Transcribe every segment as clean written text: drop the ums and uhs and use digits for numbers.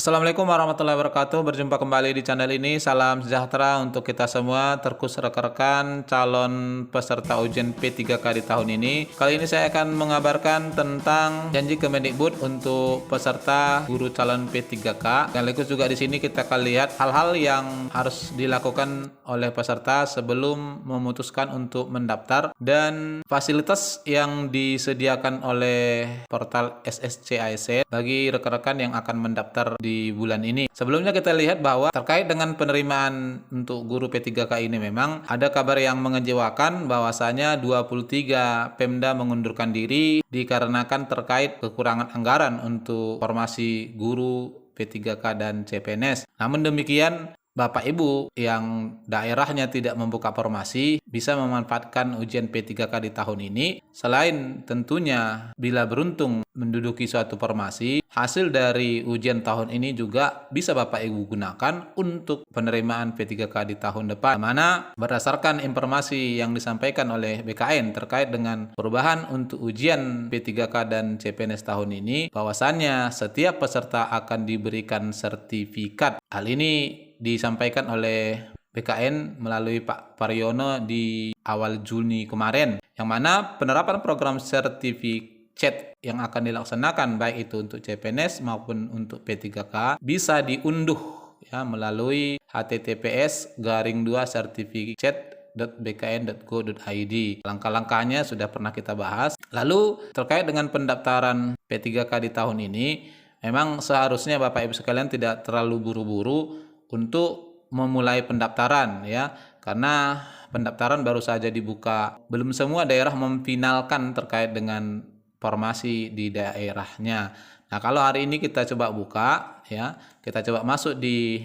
Assalamualaikum warahmatullahi wabarakatuh. Berjumpa kembali di channel ini. Salam sejahtera untuk kita semua, terkhusus rekan-rekan calon peserta ujian P3K di tahun ini. Kali ini saya akan mengabarkan tentang janji Kemendikbud untuk peserta guru calon P3K. Sekaligus juga di sini kita akan lihat hal-hal yang harus dilakukan oleh peserta sebelum memutuskan untuk mendaftar dan fasilitas yang disediakan oleh portal SSCASN bagi rekan-rekan yang akan mendaftar di bulan ini. Sebelumnya kita lihat bahwa terkait dengan penerimaan untuk guru P3K ini memang ada kabar yang mengecewakan bahwasanya 23 Pemda mengundurkan diri dikarenakan terkait kekurangan anggaran untuk formasi guru P3K dan CPNS. Namun demikian, Bapak Ibu yang daerahnya tidak membuka formasi bisa memanfaatkan ujian P3K di tahun ini. Selain tentunya bila beruntung menduduki suatu formasi, hasil dari ujian tahun ini juga bisa Bapak Ibu gunakan untuk penerimaan P3K di tahun depan. Mana berdasarkan informasi yang disampaikan oleh BKN terkait dengan perubahan untuk ujian P3K dan CPNS tahun ini, bahwasannya setiap peserta akan diberikan sertifikat. Hal ini disampaikan oleh BKN melalui Pak Paryono di awal Juni kemarin, yang mana penerapan program sertifikat yang akan dilaksanakan baik itu untuk CPNS maupun untuk P3K bisa diunduh ya melalui https://2sertifikat.bkn.go.id. Langkah-langkahnya sudah pernah kita bahas. Lalu terkait dengan pendaftaran P3K di tahun ini, memang seharusnya Bapak Ibu sekalian tidak terlalu buru-buru untuk memulai pendaftaran ya, karena pendaftaran baru saja dibuka. Belum semua daerah memfinalkan terkait dengan formasi di daerahnya. Nah, kalau hari ini kita coba buka ya, kita coba masuk di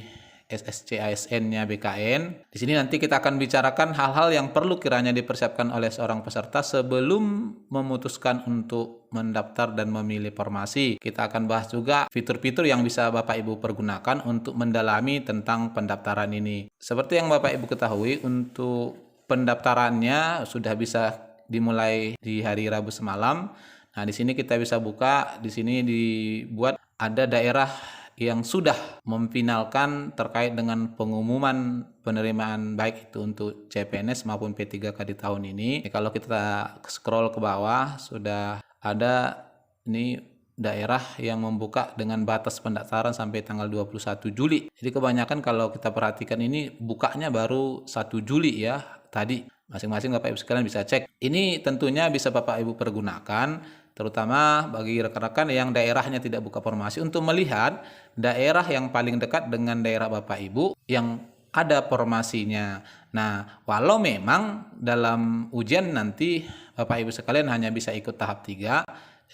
SSCASN-nya BKN. Di sini nanti kita akan bicarakan hal-hal yang perlu kiranya dipersiapkan oleh seorang peserta sebelum memutuskan untuk mendaftar dan memilih formasi. Kita akan bahas juga fitur-fitur yang bisa Bapak Ibu pergunakan untuk mendalami tentang pendaftaran ini. Seperti yang Bapak Ibu ketahui, untuk pendaftarannya sudah bisa dimulai di hari Rabu semalam. Nah, di sini kita bisa buka, di sini dibuat ada daerah yang sudah memfinalkan terkait dengan pengumuman penerimaan baik itu untuk CPNS maupun P3K di tahun ini. Kalau kita scroll ke bawah, sudah ada ini daerah yang membuka dengan batas pendaftaran sampai tanggal 21 Juli. Jadi kebanyakan kalau kita perhatikan ini bukanya baru 1 Juli ya tadi. Masing-masing Bapak Ibu sekalian bisa cek. Ini tentunya bisa Bapak Ibu pergunakan terutama bagi rekan-rekan yang daerahnya tidak buka formasi untuk melihat daerah yang paling dekat dengan daerah Bapak Ibu yang ada formasinya. Nah, walau memang dalam ujian nanti Bapak Ibu sekalian hanya bisa ikut tahap 3.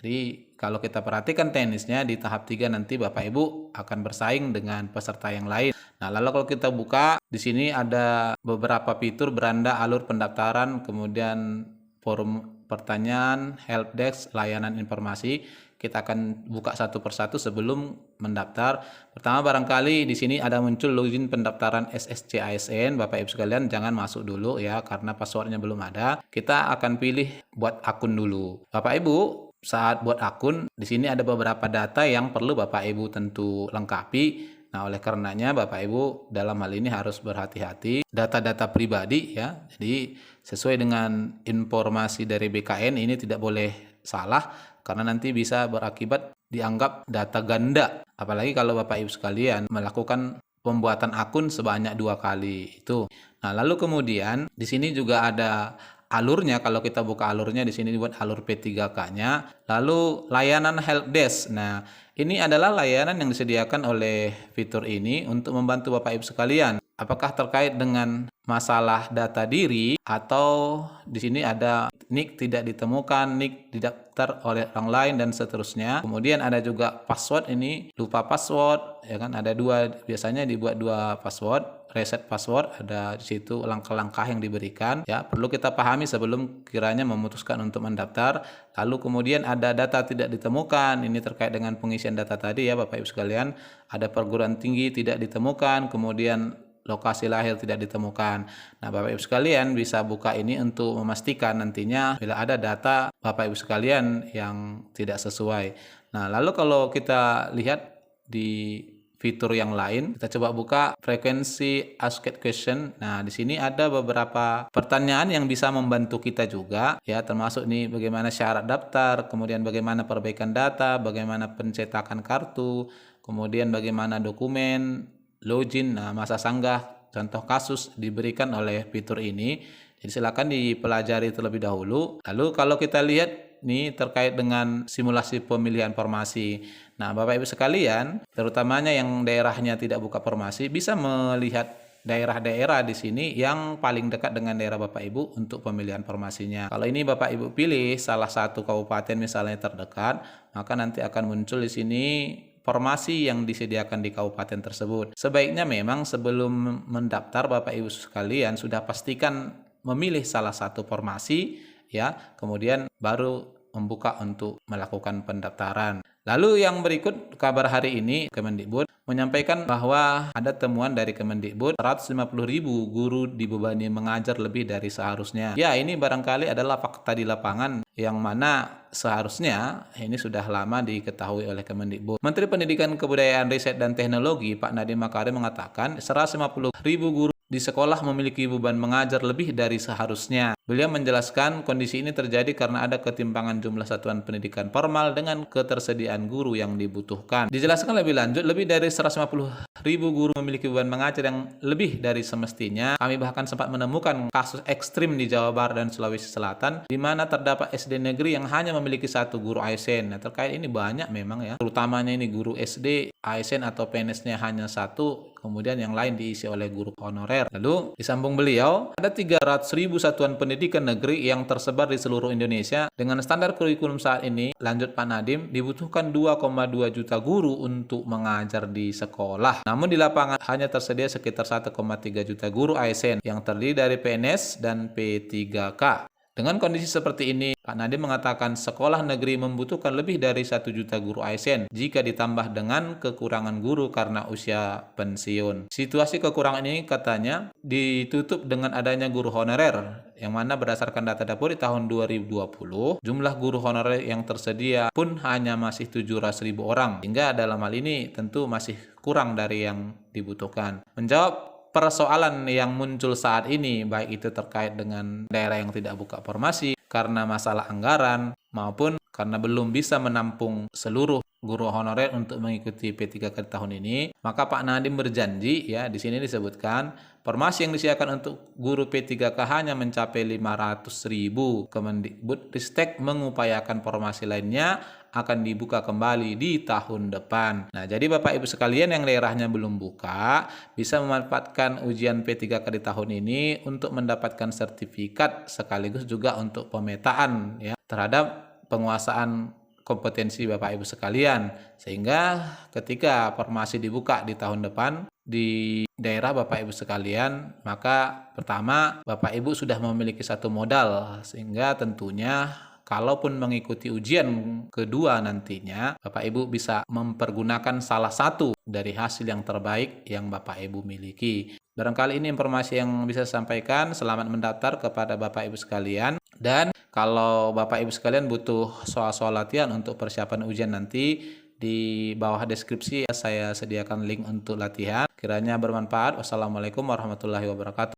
Jadi kalau kita perhatikan teknisnya di tahap 3 nanti Bapak Ibu akan bersaing dengan peserta yang lain. Nah, lalu kalau kita buka di sini ada beberapa fitur beranda alur pendaftaran, kemudian forum pertanyaan, helpdesk, layanan informasi. Kita akan buka satu persatu sebelum mendaftar. Pertama, barangkali di sini ada muncul login pendaftaran SSCASN. Bapak Ibu sekalian jangan masuk dulu ya karena passwordnya belum ada. Kita akan pilih buat akun dulu. Bapak Ibu saat buat akun di sini ada beberapa data yang perlu Bapak Ibu tentu lengkapi. Nah, oleh karenanya Bapak Ibu dalam hal ini harus berhati-hati. Data-data pribadi ya. Jadi sesuai dengan informasi dari BKN ini tidak boleh salah karena nanti bisa berakibat dianggap data ganda. Apalagi kalau Bapak Ibu sekalian melakukan pembuatan akun sebanyak 2 kali itu. Nah, lalu kemudian di sini juga ada alurnya. Kalau kita buka alurnya di sini dibuat alur P3K-nya. Lalu layanan helpdesk. Nah, ini adalah layanan yang disediakan oleh fitur ini untuk membantu Bapak Ibu sekalian. Apakah terkait dengan masalah data diri atau di sini ada nik tidak ditemukan, nik didaftar oleh orang lain dan seterusnya. Kemudian ada juga password, ini lupa password ya kan, ada 2, biasanya dibuat 2 password. Reset password, ada di situ langkah-langkah yang diberikan ya, perlu kita pahami sebelum kiranya memutuskan untuk mendaftar. Lalu kemudian ada data tidak ditemukan, ini terkait dengan pengisian data tadi ya Bapak Ibu sekalian. Ada perguruan tinggi tidak ditemukan, kemudian lokasi lahir tidak ditemukan. Nah, Bapak Ibu sekalian bisa buka ini untuk memastikan nantinya bila ada data Bapak Ibu sekalian yang tidak sesuai. Nah, lalu kalau kita lihat di fitur yang lain. Kita coba buka frekuensi asked question. Nah, di sini ada beberapa pertanyaan yang bisa membantu kita juga ya, termasuk nih bagaimana syarat daftar, kemudian bagaimana perbaikan data, bagaimana pencetakan kartu, kemudian bagaimana dokumen, login, nah masa sanggah, contoh kasus diberikan oleh fitur ini. Jadi silakan dipelajari terlebih dahulu. Lalu kalau kita lihat nih terkait dengan simulasi pemilihan formasi. Nah, Bapak Ibu sekalian, terutamanya yang daerahnya tidak buka formasi, bisa melihat daerah-daerah di sini yang paling dekat dengan daerah Bapak Ibu untuk pemilihan formasinya. Kalau ini Bapak Ibu pilih salah satu kabupaten misalnya terdekat, maka nanti akan muncul di sini formasi yang disediakan di kabupaten tersebut. Sebaiknya memang sebelum mendaftar Bapak Ibu sekalian sudah pastikan memilih salah satu formasi ya, kemudian baru membuka untuk melakukan pendaftaran. Lalu yang berikut kabar hari ini, Kemendikbud menyampaikan bahwa ada temuan dari Kemendikbud 150.000 guru dibebani mengajar lebih dari seharusnya. Ya, ini barangkali adalah fakta di lapangan yang mana seharusnya ini sudah lama diketahui oleh Kemendikbud. Menteri Pendidikan Kebudayaan Riset dan Teknologi Pak Nadiem Makarim mengatakan 150.000 guru di sekolah memiliki beban mengajar lebih dari seharusnya. Beliau menjelaskan kondisi ini terjadi karena ada ketimpangan jumlah satuan pendidikan formal dengan ketersediaan guru yang dibutuhkan. Dijelaskan lebih lanjut, lebih dari 150.000 guru memiliki beban mengajar yang lebih dari semestinya. Kami bahkan sempat menemukan kasus ekstrim di Jawa Barat dan Sulawesi Selatan, di mana terdapat SD negeri yang hanya memiliki satu guru ASN. Nah, terkait ini banyak memang ya, terutamanya ini guru SD, ASN atau PNS-nya hanya satu, kemudian yang lain diisi oleh guru honorer. Lalu disambung beliau, ada 300.000 satuan pendidikan negeri yang tersebar di seluruh Indonesia. Dengan standar kurikulum saat ini, lanjut Pak Nadiem, dibutuhkan 2,2 juta guru untuk mengajar di sekolah. Namun di lapangan hanya tersedia sekitar 1,3 juta guru ASN yang terdiri dari PNS dan P3K. Dengan kondisi seperti ini, Pak Nadiem mengatakan sekolah negeri membutuhkan lebih dari 1 juta guru ASN jika ditambah dengan kekurangan guru karena usia pensiun. Situasi kekurangan ini katanya ditutup dengan adanya guru honorer, yang mana berdasarkan data Dapur di tahun 2020, jumlah guru honorer yang tersedia pun hanya masih 700.000 orang, hingga dalam hal ini tentu masih kurang dari yang dibutuhkan. Menjawab persoalan yang muncul saat ini, baik itu terkait dengan daerah yang tidak buka formasi karena masalah anggaran maupun karena belum bisa menampung seluruh guru honorer untuk mengikuti P3K tahun ini, maka Pak Nadiem berjanji ya, di sini disebutkan formasi yang disediakan untuk guru P3K hanya mencapai 500.000. Kemendikbudristek mengupayakan formasi lainnya akan dibuka kembali di tahun depan. Nah, jadi Bapak Ibu sekalian yang daerahnya belum buka, bisa memanfaatkan ujian P3K di tahun ini untuk mendapatkan sertifikat sekaligus juga untuk pemetaan ya terhadap penguasaan kompetensi Bapak Ibu sekalian, sehingga ketika formasi dibuka di tahun depan di daerah Bapak Ibu sekalian, maka pertama Bapak Ibu sudah memiliki satu modal, sehingga tentunya kalaupun mengikuti ujian kedua nantinya, Bapak Ibu bisa mempergunakan salah satu dari hasil yang terbaik yang Bapak Ibu miliki. Barangkali ini informasi yang bisa saya sampaikan. Selamat mendaftar kepada Bapak Ibu sekalian. Dan kalau Bapak Ibu sekalian butuh soal-soal latihan untuk persiapan ujian nanti, di bawah deskripsi saya sediakan link untuk latihan. Kiranya bermanfaat. Wassalamualaikum warahmatullahi wabarakatuh.